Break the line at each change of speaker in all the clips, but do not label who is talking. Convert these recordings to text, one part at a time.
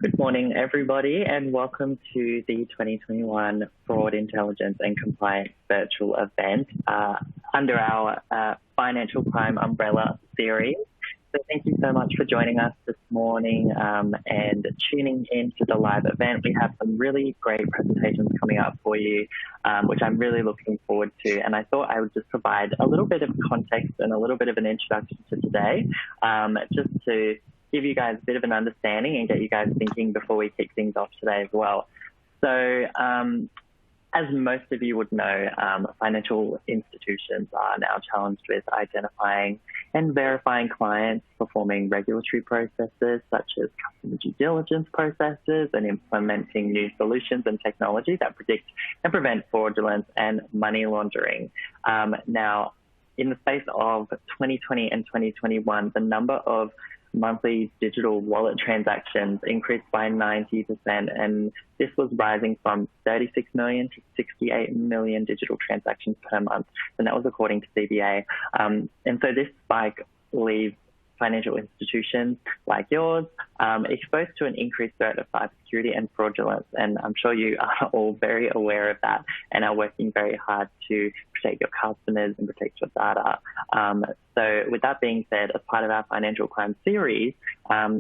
Good morning, everybody, and welcome to the 2021 Fraud, Intelligence and Compliance virtual event under our Financial Crime Umbrella series. So thank you so much for joining us this morning and tuning in to the live event. We have some really great presentations coming up for you, which I'm really looking forward to. And I thought I would just provide a little bit of context and a little bit of an introduction to today, just to give you guys a bit of an understanding and get you guys thinking before we kick things off today as well. So as most of you would know, financial institutions are now challenged with identifying and verifying clients, performing regulatory processes such as customer due diligence processes, and implementing new solutions and technology that predict and prevent fraudulence and money laundering. Now, in the space of 2020 and 2021, the number of monthly digital wallet transactions increased by 90%, and this was rising from 36 million to 68 million digital transactions per month, and that was according to CBA. And so this spike leaves financial institutions like yours exposed to an increased threat of cybersecurity and fraudulence, and I'm sure you are all very aware of that and are working very hard to protect your customers and protect your data. So with that being said, as part of our financial crime series,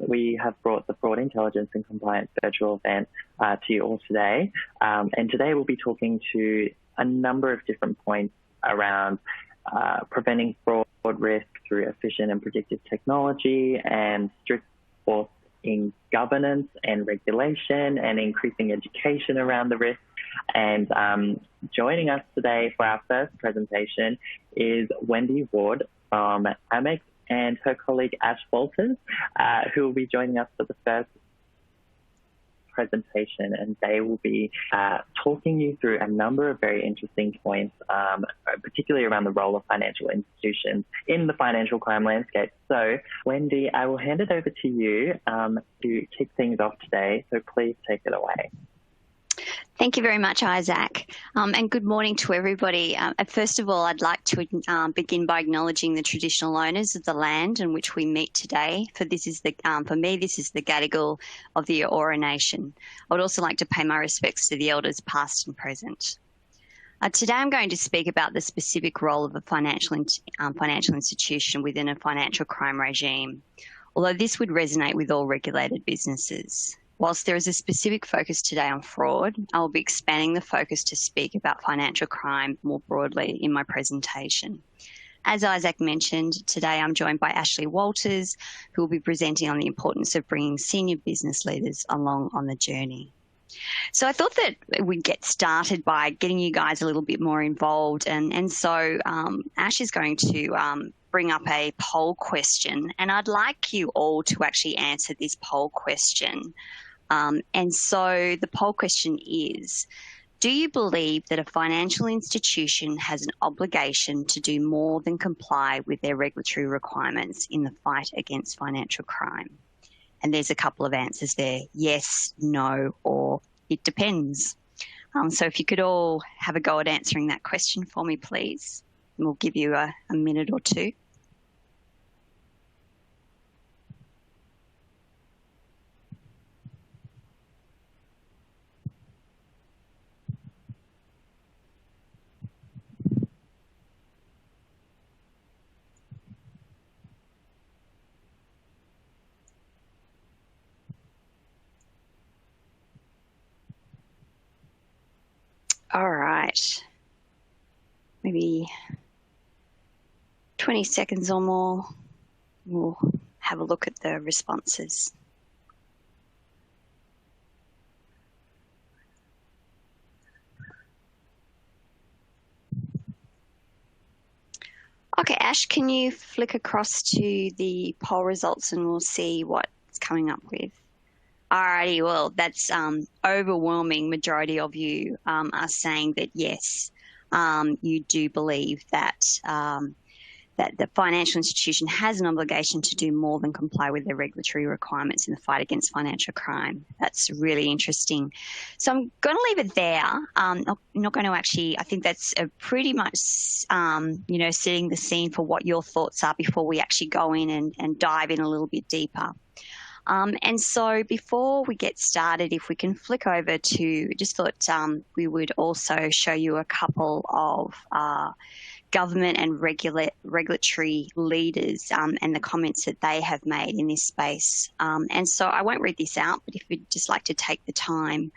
we have brought the Fraud, Intelligence and Compliance virtual event to you all today. And today we'll be talking to a number of different points around preventing fraud risk through efficient and predictive technology and strict enforcing governance and regulation and increasing education around the risk. And joining us today for our first presentation is Wendy Ward from Amex and her colleague Ash Walters, who will be joining us for the first presentation, and they will be talking you through a number of very interesting points, particularly around the role of financial institutions in the financial crime landscape. So, Wendy, I will hand it over to you to kick things off today, so please take it away.
Thank you very much, Isaac, and good morning to everybody. First of all, I'd like to begin by acknowledging the traditional owners of the land in which we meet today. For me, this is the Gadigal of the Eora Nation. I would also like to pay my respects to the elders past and present. Today I'm going to speak about the specific role of a financial institution within a financial crime regime, although this would resonate with all regulated businesses. Whilst there is a specific focus today on fraud, I will be expanding the focus to speak about financial crime more broadly in my presentation. As Isaac mentioned, today I'm joined by Ashley Walters, who will be presenting on the importance of bringing senior business leaders along on the journey. So I thought that we'd get started by getting you guys a little bit more involved, and so Ash is going to bring up a poll question, and I'd like you all to actually answer this poll question. And so the poll question is, do you believe that a financial institution has an obligation to do more than comply with their regulatory requirements in the fight against financial crime? And there's a couple of answers there: yes, no, or it depends. So if you could all have a go at answering that question for me, please. And we'll give you a minute or two. All right, maybe 20 seconds or more, we'll have a look at the responses. Okay, Ash, can you flick across to the poll results and we'll see what it's coming up with? Alrighty, well, that's overwhelming majority of you are saying that yes, you do believe that that the financial institution has an obligation to do more than comply with their regulatory requirements in the fight against financial crime. That's really interesting. So I'm going to leave it there. I'm not going to actually, I think that's a pretty much, setting the scene for what your thoughts are before we actually go in and dive in a little bit deeper. And so before we get started, if we can flick over to, just thought we would also show you a couple of government and regulatory leaders and the comments that they have made in this space. And so I won't read this out, but if you'd just like to take the time,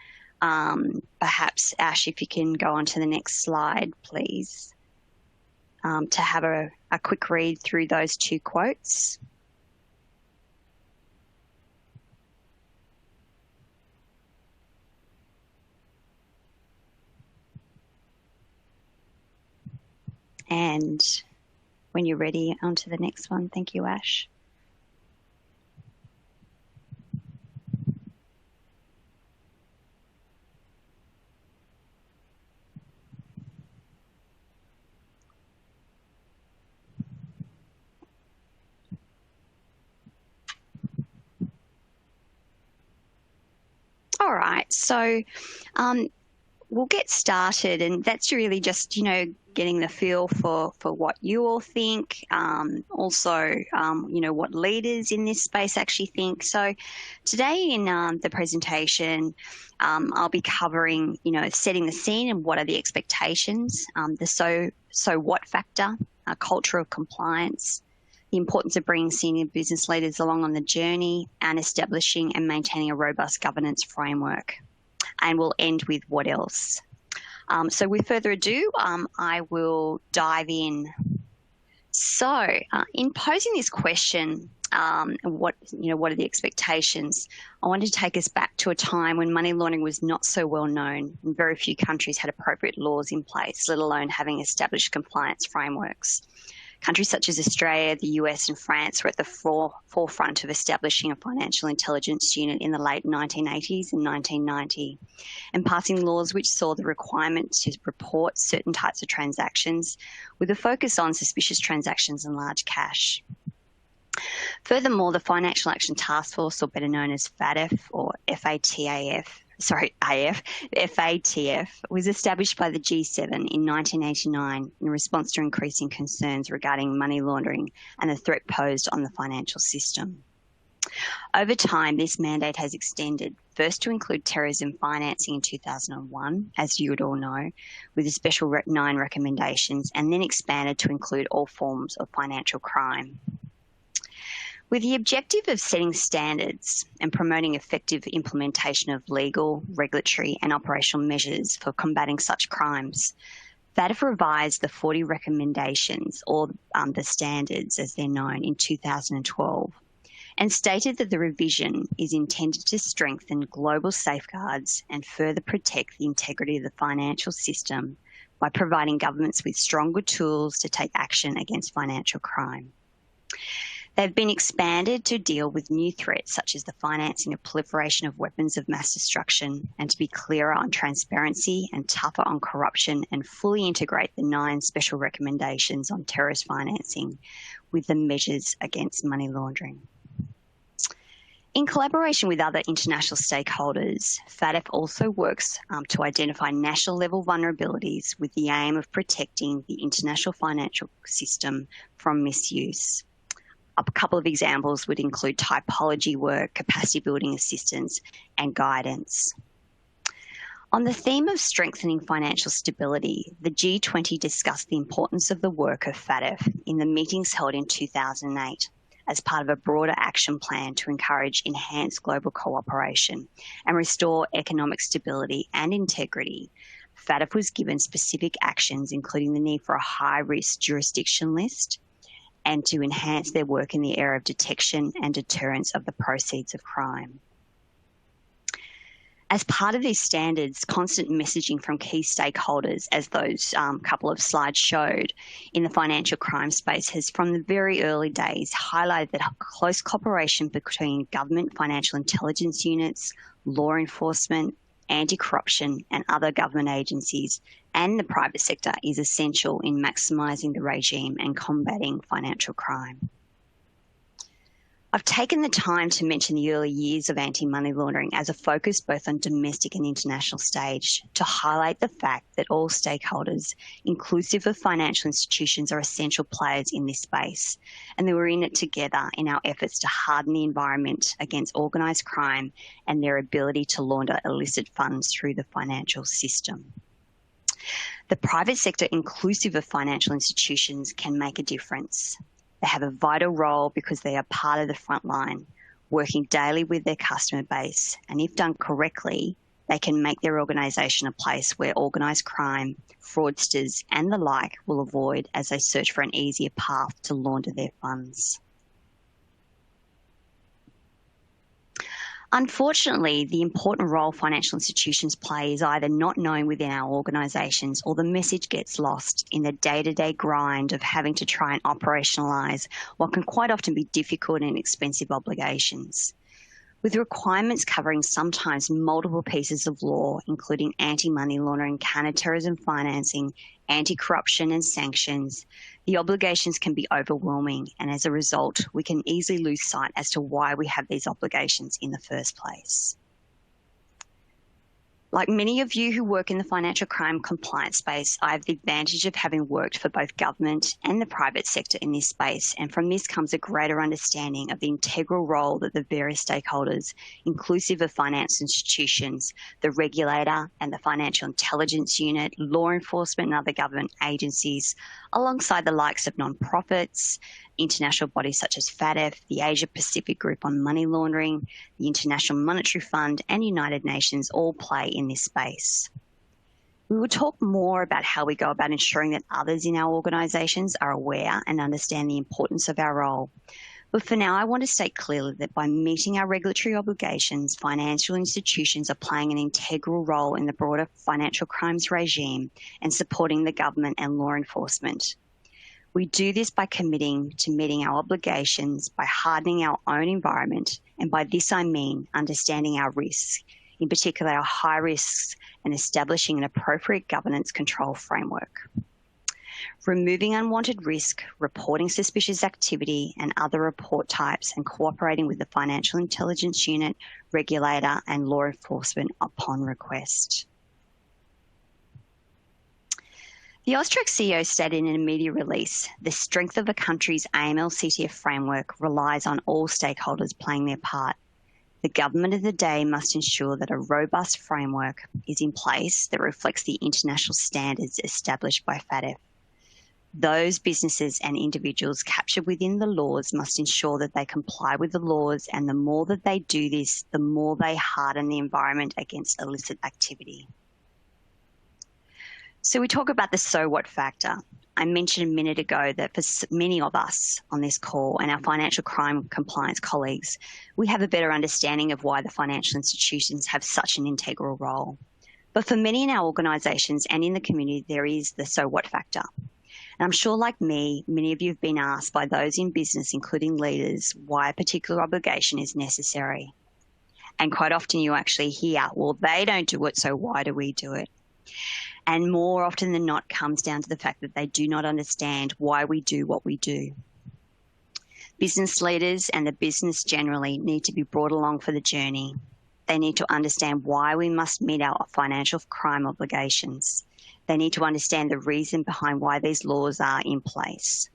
perhaps, Ash, if you can go on to the next slide, please, to have a quick read through those two quotes. And when you're ready, on to the next one. Thank you, Ash. All right, so we'll get started, and that's really just, getting the feel for what you all think, also, what leaders in this space actually think. So today in the presentation, I'll be covering, setting the scene and what are the expectations, the so what factor, culture of compliance, the importance of bringing senior business leaders along on the journey, and establishing and maintaining a robust governance framework. And we'll end with what else. So with further ado, I will dive in. So in posing this question, what are the expectations? I wanted to take us back to a time when money laundering was not so well known, and very few countries had appropriate laws in place, let alone having established compliance frameworks. Countries such as Australia, the US and France were at the forefront of establishing a financial intelligence unit in the late 1980s and 1990, and passing laws which saw the requirement to report certain types of transactions with a focus on suspicious transactions and large cash. Furthermore, the Financial Action Task Force, or better known as FATF or FATF, was established by the G7 in 1989 in response to increasing concerns regarding money laundering and the threat posed on the financial system. Over time, this mandate has extended, first to include terrorism financing in 2001, as you would all know, with a special 9 recommendations, and then expanded to include all forms of financial crime. With the objective of setting standards and promoting effective implementation of legal, regulatory and operational measures for combating such crimes, FATF revised the 40 recommendations, or the standards as they're known, in 2012, and stated that the revision is intended to strengthen global safeguards and further protect the integrity of the financial system by providing governments with stronger tools to take action against financial crime. They've been expanded to deal with new threats such as the financing and proliferation of weapons of mass destruction, and to be clearer on transparency and tougher on corruption, and fully integrate the 9 special recommendations on terrorist financing with the measures against money laundering. In collaboration with other international stakeholders, FATF also works to identify national level vulnerabilities with the aim of protecting the international financial system from misuse. A couple of examples would include typology work, capacity building assistance, and guidance. On the theme of strengthening financial stability, the G20 discussed the importance of the work of FATF in the meetings held in 2008 as part of a broader action plan to encourage enhanced global cooperation and restore economic stability and integrity. FATF was given specific actions, including the need for a high-risk jurisdiction list, and to enhance their work in the area of detection and deterrence of the proceeds of crime. As part of these standards, constant messaging from key stakeholders, as those couple of slides showed, in the financial crime space has from the very early days highlighted that close cooperation between government financial intelligence units, law enforcement, anti-corruption and other government agencies and the private sector is essential in maximising the regime and combating financial crime. I've taken the time to mention the early years of anti-money laundering as a focus both on domestic and international stage to highlight the fact that all stakeholders, inclusive of financial institutions, are essential players in this space, and that we're in it together in our efforts to harden the environment against organised crime and their ability to launder illicit funds through the financial system. The private sector, inclusive of financial institutions, can make a difference. They have a vital role because they are part of the front line, working daily with their customer base, and if done correctly, they can make their organisation a place where organised crime, fraudsters and the like will avoid as they search for an easier path to launder their funds. Unfortunately, the important role financial institutions play is either not known within our organisations or the message gets lost in the day-to-day grind of having to try and operationalise what can quite often be difficult and expensive obligations. With requirements covering sometimes multiple pieces of law, including anti-money laundering, counter-terrorism financing, anti-corruption and sanctions, the obligations can be overwhelming, and as a result, we can easily lose sight as to why we have these obligations in the first place. Like many of you who work in the financial crime compliance space, I have the advantage of having worked for both government and the private sector in this space, and from this comes a greater understanding of the integral role that the various stakeholders, inclusive of financial institutions, the regulator and the financial intelligence unit, law enforcement and other government agencies, alongside the likes of non-profits, international bodies such as FATF, the Asia Pacific Group on Money Laundering, the International Monetary Fund and United Nations all play in this space. We will talk more about how we go about ensuring that others in our organisations are aware and understand the importance of our role. But for now, I want to state clearly that by meeting our regulatory obligations, financial institutions are playing an integral role in the broader financial crimes regime and supporting the government and law enforcement. We do this by committing to meeting our obligations, by hardening our own environment, and by this I mean understanding our risks, in particular our high risks, and establishing an appropriate governance control framework. Removing unwanted risk, reporting suspicious activity and other report types, and cooperating with the Financial Intelligence Unit, regulator and law enforcement upon request. The Austrac CEO stated in a media release, the strength of a country's AML CTF framework relies on all stakeholders playing their part. The government of the day must ensure that a robust framework is in place that reflects the international standards established by FATF. Those businesses and individuals captured within the laws must ensure that they comply with the laws, and the more that they do this, the more they harden the environment against illicit activity. So we talk about the so what factor. I mentioned a minute ago that for many of us on this call and our financial crime compliance colleagues, we have a better understanding of why the financial institutions have such an integral role. But for many in our organisations and in the community, there is the so what factor. And I'm sure, like me, many of you have been asked by those in business, including leaders, why a particular obligation is necessary. And quite often you actually hear, well, they don't do it, so why do we do it? And more often than not comes down to the fact that they do not understand why we do what we do. Business leaders and the business generally need to be brought along for the journey. They need to understand why we must meet our financial crime obligations. They need to understand the reason behind why these laws are in place.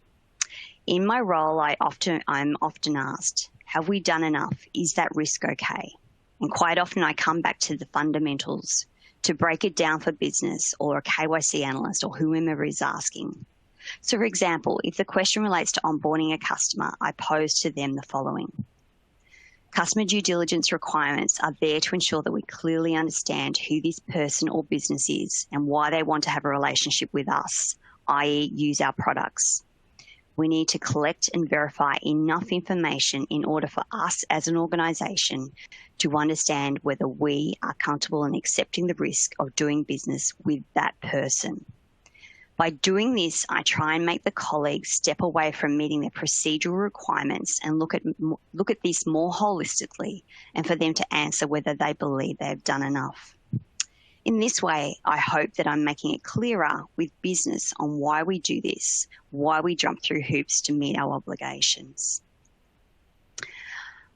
In my role, I'm often asked, have we done enough? Is that risk okay? And quite often I come back to the fundamentals to break it down for business or a KYC analyst or whomever is asking. So for example, if the question relates to onboarding a customer, I pose to them the following. Customer due diligence requirements are there to ensure that we clearly understand who this person or business is and why they want to have a relationship with us, i.e. use our products. We need to collect and verify enough information in order for us as an organisation to understand whether we are comfortable in accepting the risk of doing business with that person. By doing this, I try and make the colleagues step away from meeting their procedural requirements and look at this more holistically, and for them to answer whether they believe they have done enough. In this way, I hope that I'm making it clearer with business on why we do this, why we jump through hoops to meet our obligations.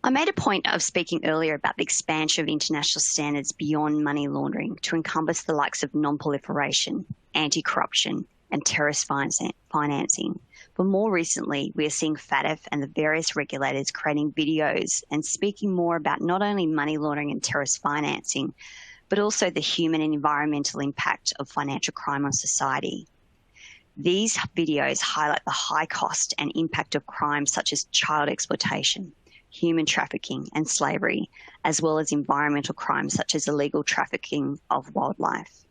I made a point of speaking earlier about the expansion of international standards beyond money laundering to encompass the likes of non-proliferation, anti-corruption, and terrorist financing. But more recently, we are seeing FATF and the various regulators creating videos and speaking more about not only money laundering and terrorist financing, but also the human and environmental impact of financial crime on society. These videos highlight the high cost and impact of crimes such as child exploitation, human trafficking and slavery, as well as environmental crimes such as illegal trafficking of wildlife.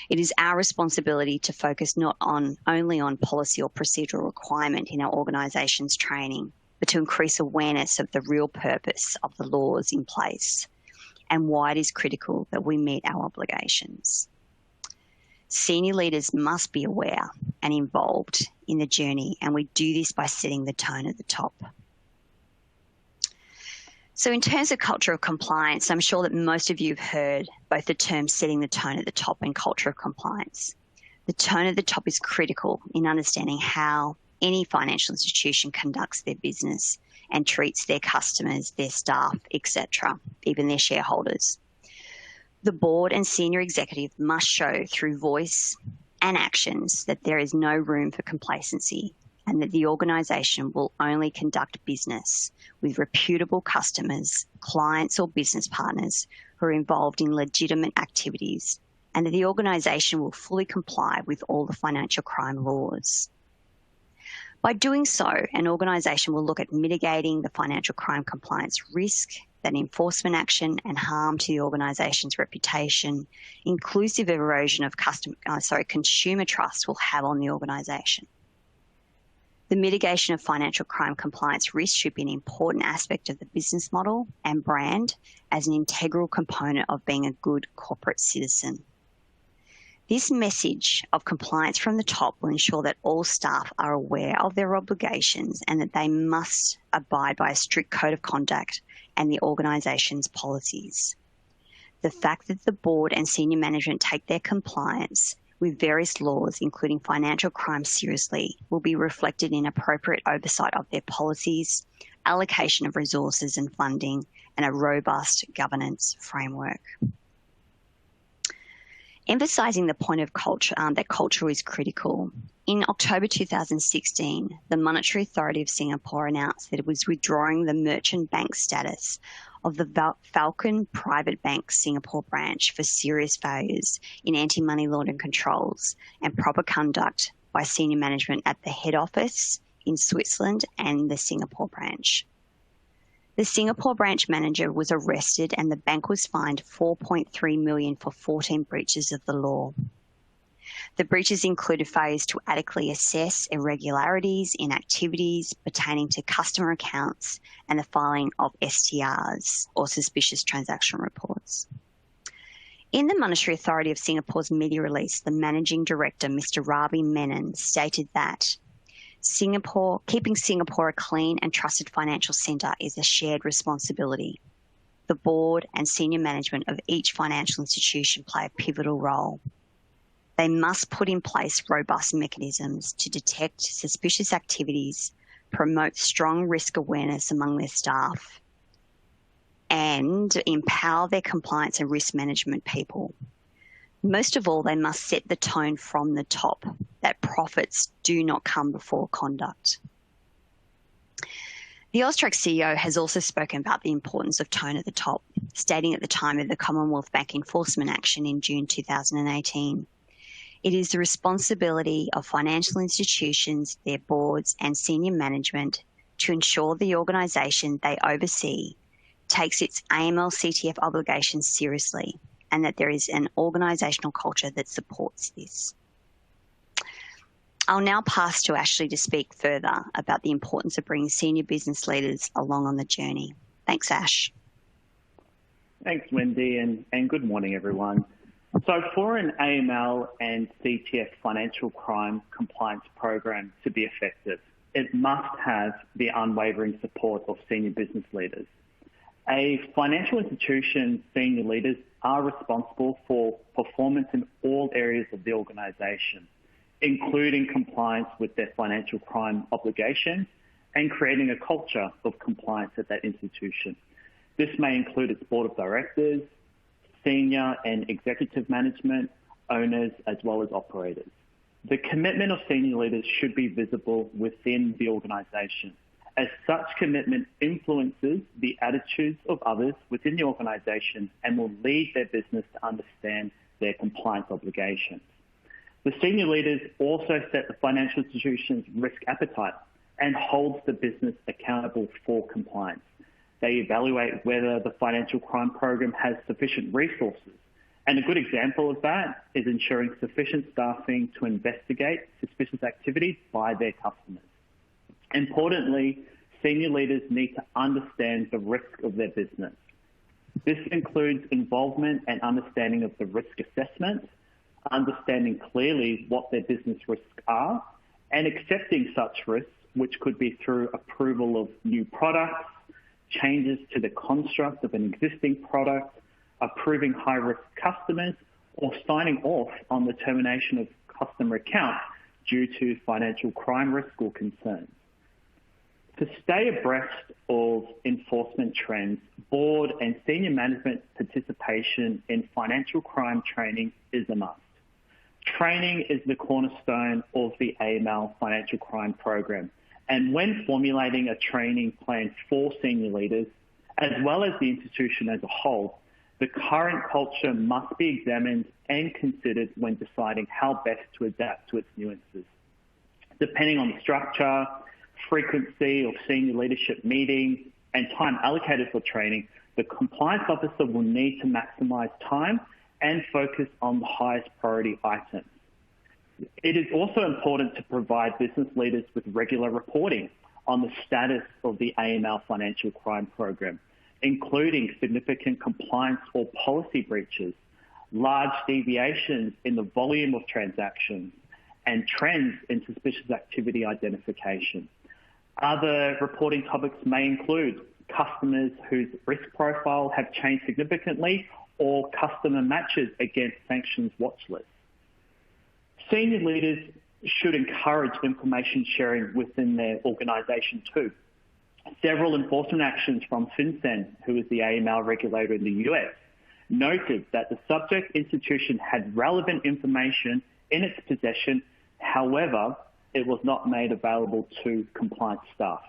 It is our responsibility to focus not only on policy or procedural requirement in our organisation's training, but to increase awareness of the real purpose of the laws in place and why it is critical that we meet our obligations. Senior leaders must be aware and involved in the journey, and we do this by setting the tone at the top. So in terms of culture of compliance, I'm sure that most of you have heard both the term setting the tone at the top and culture of compliance. The tone at the top is critical in understanding how any financial institution conducts their business and treats their customers, their staff, etc., even their shareholders. The board and senior executive must show through voice and actions that there is no room for complacency and that the organisation will only conduct business with reputable customers, clients or business partners who are involved in legitimate activities, and that the organisation will fully comply with all the financial crime laws. By doing so, an organisation will look at mitigating the financial crime compliance risk that enforcement action and harm to the organisation's reputation, inclusive of erosion of consumer trust, will have on the organisation. The mitigation of financial crime compliance risk should be an important aspect of the business model and brand as an integral component of being a good corporate citizen. This message of compliance from the top will ensure that all staff are aware of their obligations and that they must abide by a strict code of conduct and the organisation's policies. The fact that the board and senior management take their compliance with various laws, including financial crime, seriously, will be reflected in appropriate oversight of their policies, allocation of resources and funding, and a robust governance framework. Emphasising the point of culture, that culture is critical. In October 2016, the Monetary Authority of Singapore announced that it was withdrawing the merchant bank status of the Falcon Private Bank Singapore branch for serious failures in anti-money laundering controls and proper conduct by senior management at the head office in Switzerland and the Singapore branch. The Singapore branch manager was arrested and the bank was fined $4.3 million for 14 breaches of the law. The breaches included failures to adequately assess irregularities in activities pertaining to customer accounts and the filing of STRs, or suspicious transaction reports. In the Monetary Authority of Singapore's media release, the Managing Director, Mr. Ravi Menon, stated that keeping Singapore a clean and trusted financial centre is a shared responsibility. The board and senior management of each financial institution play a pivotal role. They must put in place robust mechanisms to detect suspicious activities, promote strong risk awareness among their staff, and empower their compliance and risk management people. Most of all, they must set the tone from the top that profits do not come before conduct. The Austrac CEO has also spoken about the importance of tone at the top, stating at the time of the Commonwealth Bank enforcement action in June 2018, it is the responsibility of financial institutions, their boards and senior management to ensure the organisation they oversee takes its AML CTF obligations seriously and that there is an organisational culture that supports this. I'll now pass to Ashley to speak further about the importance of bringing senior business leaders along on the journey. Thanks, Ash.
Thanks, Wendy, and good morning, everyone. So for an AML and CTF financial crime compliance program to be effective, it must have the unwavering support of senior business leaders. A financial institution's senior leaders are responsible for performance in all areas of the organisation, including compliance with their financial crime obligations and creating a culture of compliance at that institution. This may include its board of directors, senior and executive management, owners, as well as operators. The commitment of senior leaders should be visible within the organization, as such commitment influences the attitudes of others within the organization and will lead their business to understand their compliance obligations. The senior leaders also set the financial institution's risk appetite and holds the business accountable for compliance. They evaluate whether the financial crime program has sufficient resources. And a good example of that is ensuring sufficient staffing to investigate suspicious activity by their customers. Importantly, senior leaders need to understand the risk of their business. This includes involvement and understanding of the risk assessment, understanding clearly what their business risks are, and accepting such risks, which could be through approval of new products, changes to the construct of an existing product, approving high-risk customers, or signing off on the termination of customer accounts due to financial crime risk or concerns. To stay abreast of enforcement trends, board and senior management participation in financial crime training is a must. Training is the cornerstone of the AML financial crime program. And when formulating a training plan for senior leaders, as well as the institution as a whole, the current culture must be examined and considered when deciding how best to adapt to its nuances. Depending on the structure, frequency of senior leadership meetings, and time allocated for training, the compliance officer will need to maximize time and focus on the highest priority items. It is also important to provide business leaders with regular reporting on the status of the AML financial crime program, including significant compliance or policy breaches, large deviations in the volume of transactions, and trends in suspicious activity identification. Other reporting topics may include customers whose risk profile have changed significantly or customer matches against sanctions watch lists. Senior leaders should encourage information sharing within their organization too. Several enforcement actions from FinCEN, who is the AML regulator in the US, noted that the subject institution had relevant information in its possession. However, it was not made available to compliance staff.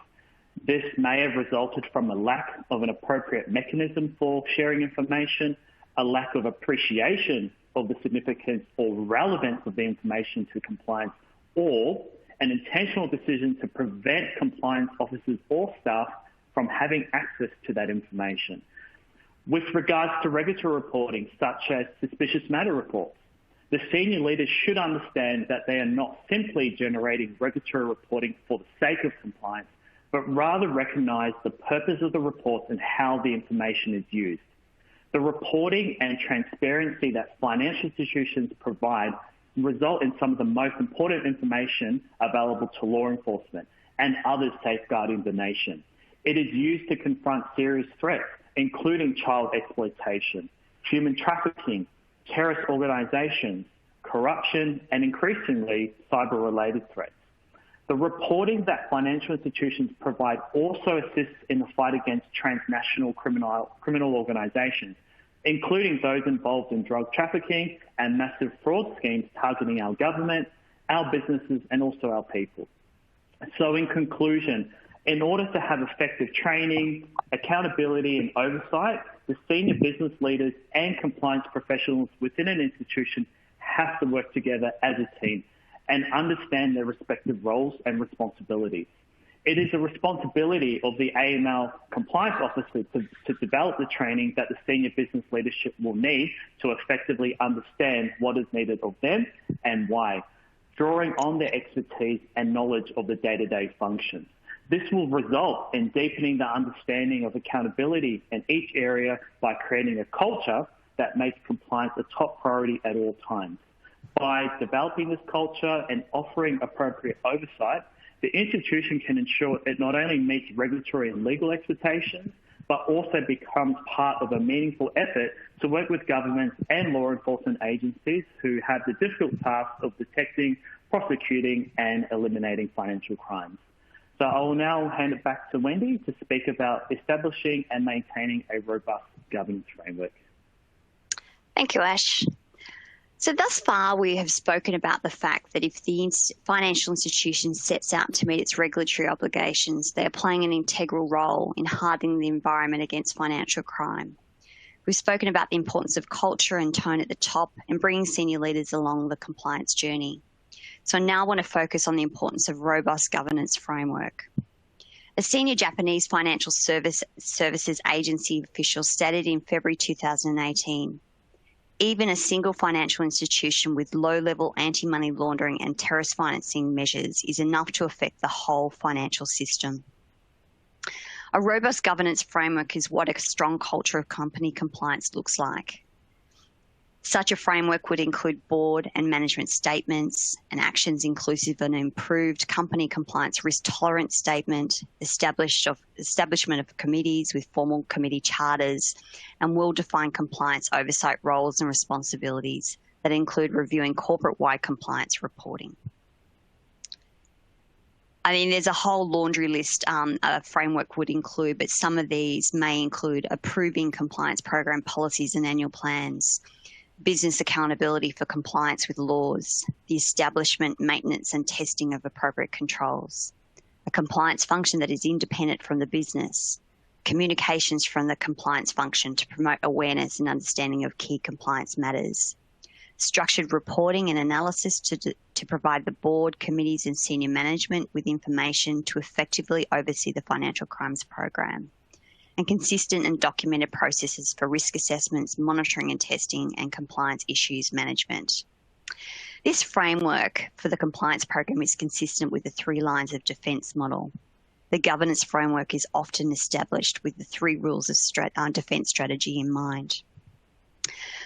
This may have resulted from a lack of an appropriate mechanism for sharing information, a lack of appreciation of the significance or relevance of the information to compliance, or an intentional decision to prevent compliance officers or staff from having access to that information. With regards to regulatory reporting, such as suspicious matter reports, the senior leaders should understand that they are not simply generating regulatory reporting for the sake of compliance, but rather recognize the purpose of the reports and how the information is used. The reporting and transparency that financial institutions provide result in some of the most important information available to law enforcement and others safeguarding the nation. It is used to confront serious threats, including child exploitation, human trafficking, terrorist organizations, corruption, and increasingly cyber-related threats. The reporting that financial institutions provide also assists in the fight against transnational criminal organizations, including those involved in drug trafficking and massive fraud schemes targeting our government, our businesses, and also our people. So in conclusion, in order to have effective training, accountability, and oversight, the senior business leaders and compliance professionals within an institution have to work together as a team and understand their respective roles and responsibilities. It is a responsibility of the AML compliance officer to develop the training that the senior business leadership will need to effectively understand what is needed of them and why, drawing on their expertise and knowledge of the day-to-day functions. This will result in deepening the understanding of accountability in each area by creating a culture that makes compliance a top priority at all times. By developing this culture and offering appropriate oversight, the institution can ensure it not only meets regulatory and legal expectations, but also becomes part of a meaningful effort to work with governments and law enforcement agencies who have the difficult task of detecting, prosecuting, and eliminating financial crimes. So I will now hand it back to Wendy to speak about establishing and maintaining a robust governance framework.
Thank you, Ash. So thus far, we have spoken about the fact that if the financial institution sets out to meet its regulatory obligations, they are playing an integral role in hardening the environment against financial crime. We've spoken about the importance of culture and tone at the top and bringing senior leaders along the compliance journey. So I now want to focus on the importance of robust governance framework. A senior Japanese financial services agency official stated in February 2018, even a single financial institution with low-level anti-money laundering and terrorist financing measures is enough to affect the whole financial system. A robust governance framework is what a strong culture of company compliance looks like. Such a framework would include board and management statements and actions inclusive of an improved company compliance risk tolerance statement, establishment of committees with formal committee charters, and well-defined compliance oversight roles and responsibilities that include reviewing corporate-wide compliance reporting. I mean, there's a whole laundry list a framework would include, but some of these may include approving compliance program policies and annual plans, business accountability for compliance with laws, the establishment, maintenance and testing of appropriate controls, a compliance function that is independent from the business, communications from the compliance function to promote awareness and understanding of key compliance matters, structured reporting and analysis to provide the board, committees and senior management with information to effectively oversee the financial crimes program, and consistent and documented processes for risk assessments, monitoring and testing, and compliance issues management. This framework for the compliance program is consistent with the 3 lines of defence model. The governance framework is often established with the 3 rules of defence strategy in mind.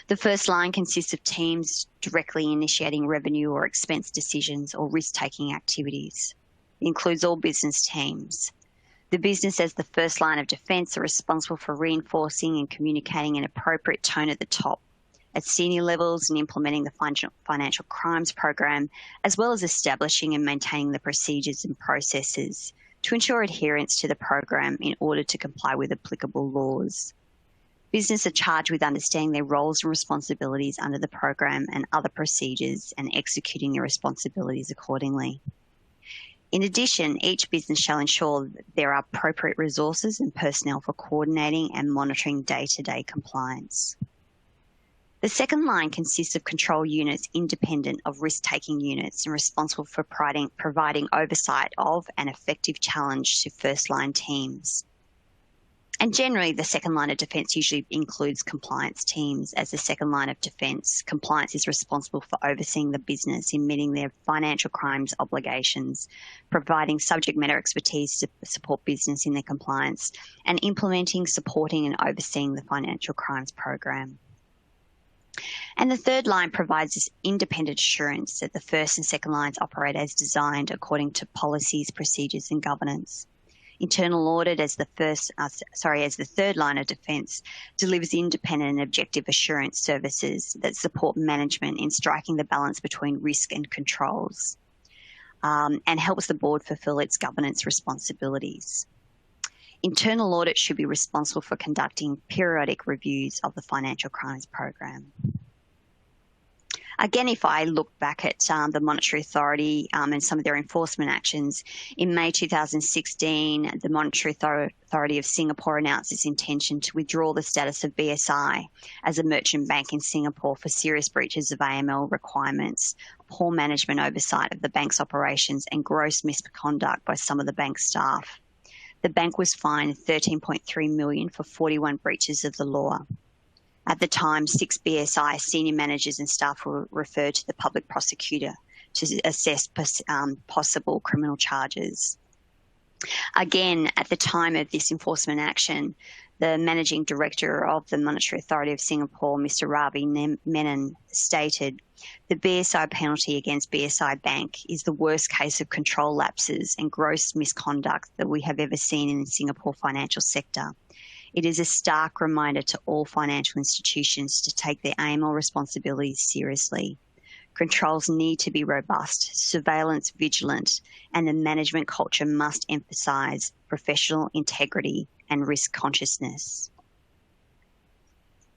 The first line consists of teams directly initiating revenue or expense decisions or risk-taking activities. It includes all business teams. The business as the first line of defence are responsible for reinforcing and communicating an appropriate tone at the top, at senior levels and implementing the financial crimes program, as well as establishing and maintaining the procedures and processes to ensure adherence to the program in order to comply with applicable laws. Business are charged with understanding their roles and responsibilities under the program and other procedures and executing their responsibilities accordingly. In addition, each business shall ensure that there are appropriate resources and personnel for coordinating and monitoring day-to-day compliance. The second line consists of control units independent of risk-taking units and responsible for providing oversight of and effective challenge to first-line teams. And generally, the second line of defence usually includes compliance teams as the second line of defence. Compliance is responsible for overseeing the business in meeting their financial crimes obligations, providing subject matter expertise to support business in their compliance, and implementing, supporting and overseeing the financial crimes program. And the third line provides this independent assurance that the first and second lines operate as designed according to policies, procedures and governance. Internal audit as the third line of defence delivers independent and objective assurance services that support management in striking the balance between risk and controls, and helps the board fulfil its governance responsibilities. Internal audit should be responsible for conducting periodic reviews of the financial crimes program. Again, if I look back at the Monetary Authority and some of their enforcement actions, in May 2016, the Monetary Authority of Singapore announced its intention to withdraw the status of BSI as a merchant bank in Singapore for serious breaches of AML requirements, poor management oversight of the bank's operations and gross misconduct by some of the bank's staff. The bank was fined $13.3 million for 41 breaches of the law. At the time, 6 BSI senior managers and staff were referred to the public prosecutor to assess possible criminal charges. Again, at the time of this enforcement action, the Managing Director of the Monetary Authority of Singapore, Mr. Ravi Menon, stated, "The BSI penalty against BSI Bank is the worst case of control lapses and gross misconduct that we have ever seen in the Singapore financial sector. It is a stark reminder to all financial institutions to take their AML responsibilities seriously. Controls need to be robust, surveillance vigilant, and the management culture must emphasise professional integrity and risk consciousness.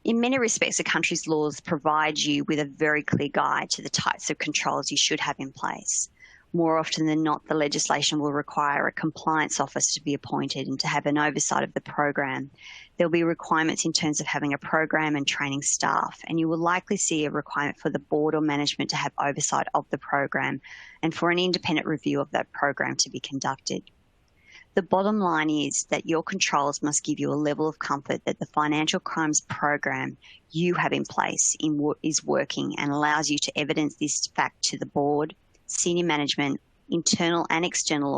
In many respects, a country's laws provide you with a very clear guide to the types of controls you should have in place. More often than not, the legislation will require a compliance officer to be appointed and to have an oversight of the program. There'll be requirements in terms of having a program and training staff, and you will likely see a requirement for the board or management to have oversight of the program and for an independent review of that program to be conducted. The bottom line is that your controls must give you a level of comfort that the financial crimes program you have in place is working and allows you to evidence this fact to the board, senior management, internal and external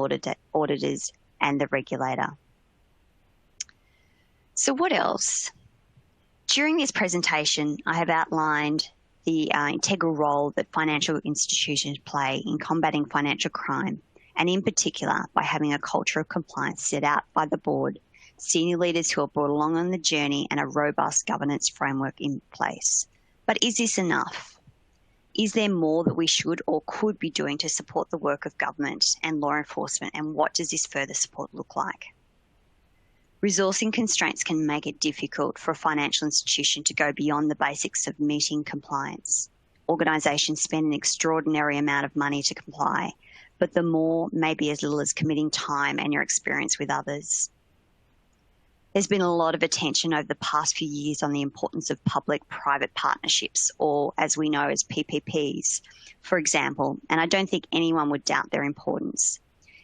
auditors, and the regulator. So what else? During this presentation, I have outlined the integral role that financial institutions play in combating financial crime, and in particular by having a culture of compliance set out by the board, senior leaders who are brought along on the journey, and a robust governance framework in place. But is this enough? Is there more that we should or could be doing to support the work of government and law enforcement, and what does this further support look like? Resourcing constraints can make it difficult for a financial institution to go beyond the basics of meeting compliance. Organisations spend an extraordinary amount of money to comply, but the more may be as little as committing time and your experience with others. There's been a lot of attention over the past few years on the importance of public-private partnerships, or as we know as PPPs, for example, and I don't think anyone would doubt their importance.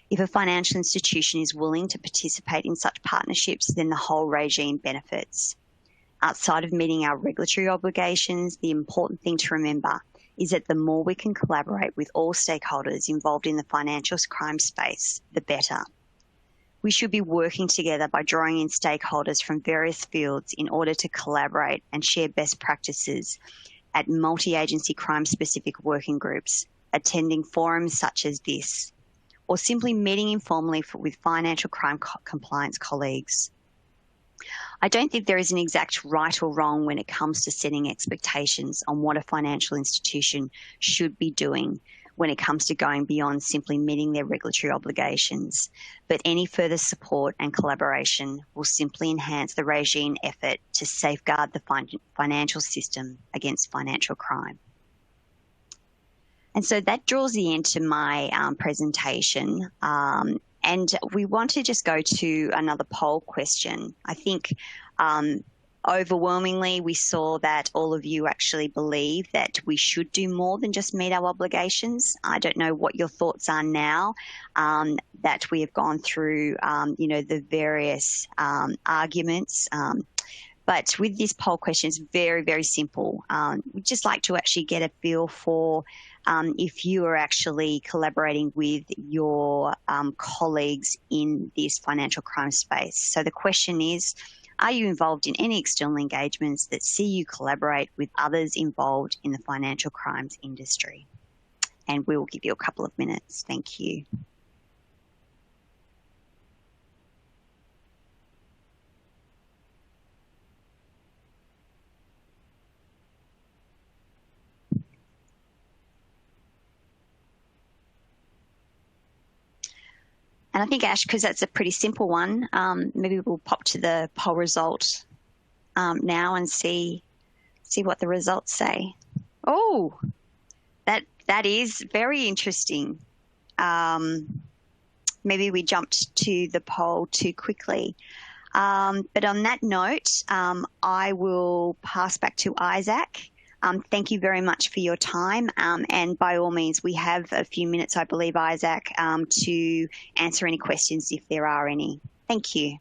If a financial institution is willing to participate in such partnerships, then the whole regime benefits. Outside of meeting our regulatory obligations, the important thing to remember is that the more we can collaborate with all stakeholders involved in the financial crime space, the better. We should be working together by drawing in stakeholders from various fields in order to collaborate and share best practices at multi-agency crime-specific working groups, attending forums such as this, or simply meeting informally with financial crime compliance colleagues. I don't think there is an exact right or wrong when it comes to setting expectations on what a financial institution should be doing when it comes to going beyond simply meeting their regulatory obligations. But any further support and collaboration will simply enhance the regime effort to safeguard the financial system against financial crime. And so that draws the end to my presentation. And we want to just go to another poll question. I think overwhelmingly we saw that all of you actually believe that we should do more than just meet our obligations. I don't know what your thoughts are now that we have gone through, the various arguments. But with this poll question, it's very, very simple. We'd just like to actually get a feel for if you are actually collaborating with your colleagues in this financial crime space. So the question is, are you involved in any external engagements that see you collaborate with others involved in the financial crimes industry? And we will give you a couple of minutes. Thank you. And I think, Ash, because that's a pretty simple one, maybe we'll pop to the poll result now and see what the results say. Oh, that is very interesting. Maybe we jumped to the poll too quickly. But on that note, I will pass back to Isaac. Thank you very much for your time. And by all means, we have a few minutes, I believe, Isaac, to answer any questions if there are any. Thank you.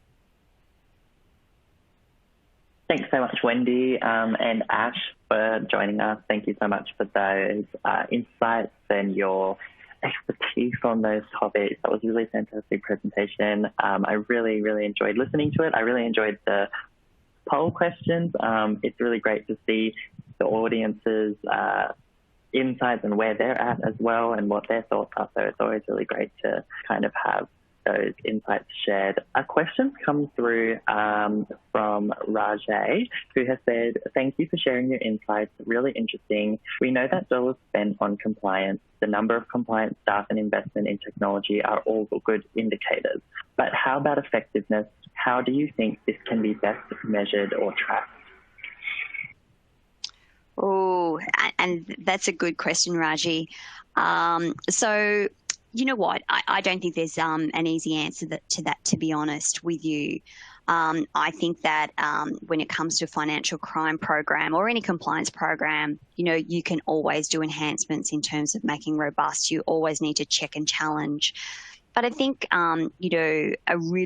Thanks so much, Wendy and Ash, for joining us. Thank you so much for those insights and your expertise on those topics. That was a really fantastic presentation. I really, really enjoyed listening to it. I really enjoyed the poll questions. It's really great to see the audience's insights and where they're at as well and what their thoughts are. So it's always really great to kind of have those insights shared. A question comes through from Rajay, who has said, thank you for sharing your insights. Really interesting. We know that dollars spent on compliance, the number of compliance staff and investment in technology are all good indicators. But how about effectiveness? How do you think this can be best measured or tracked?
Oh, and that's a good question, Raji. So, you know what? I don't think there's an easy answer to that, to be honest with you. I think that when it comes to a financial crime program or any compliance program, you know, you can always do enhancements in terms of making robust. You always need to check and challenge. But I think, you know, a really